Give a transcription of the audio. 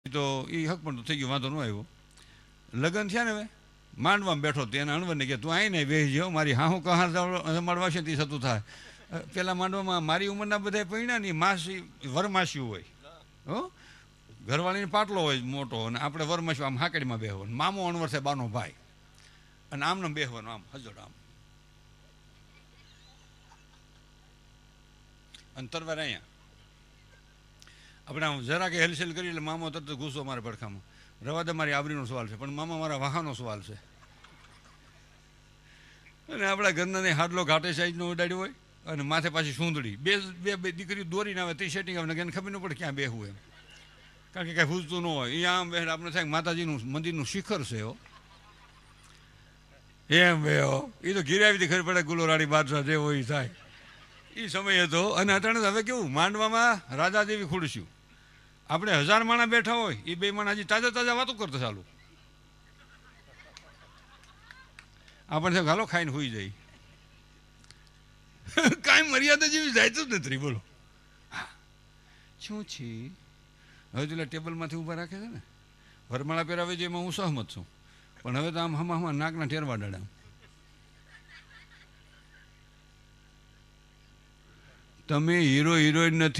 તો એ હક પણ થઈ ગયું, વાંધો ન આવ્યો. લગ્ન થયા ને હવે માંડવામાં બેઠો તો એના અણવરને કે તું આવીને બેસી જાઓ, મારી હાહું કહાર જમાડવા છે તે થતું થાય. પેલા માંડવામાં મારી ઉંમરના બધા પૈણા ની માસી વરમાસી હોય, હો ઘરવાળીને પાટલો હોય મોટો, અને આપણે વરમાસી આમ હાકડીમાં બેહવાનું, મામો અણવર છે બાનો ભાઈ, અને આમને બેહવાનું આમ હજોડ આમ, અને તરવાર અહીંયા આપણે આમ જરા કે હેલસેલ કરી એટલે મામો તરત ગુસ્સો મારે પડખામાં, રવા દે મારી આબરીનો સવાલ છે, પણ મામા મારા વાહાનો સવાલ છે. અને આપણા ઘરના હાડલો ઘાટે સાઈઝનો ઉડાડ્યો હોય, અને માથે પાછી સૂંદડી, બે દીકરીઓ દોરીને આવે તે સેટિંગ આવે ને એને ખબર ન પડે ક્યાં બેહવું એમ, કારણ કે કાંઈ પૂછતું ન હોય. એ આમ બે આપણે થાય માતાજીનું મંદિરનું શિખર છે હો, એમ બે હો. એ તો ઘીરે આવી ખબર પડે ગુલો રાણી બાદશાહ જેવો એ થાય એ સમય હતો. અને અટાણે હવે કેવું માંડવામાં રાજા જેવી ખુરશીઓ, આપણે 1000 માણા બેઠા હોય એ 2 માણા હજી તાજા તાજા વાતો કરતા ચાલુ, આપણને હાલો ખાઈને હોઈ જાય. કાંઈ મર્યાદા જેવી જાય તો જ નથી. બોલો શું છે? હવે તો ટેબલમાંથી ઊભા રાખે છે ને, વરમાળા પહેરાવે છે એમાં હું સહમત છું, પણ હવે તો આમ હમા નાકના ટેરવા ડાડા. તમે હીરો હિરોઈન નથી.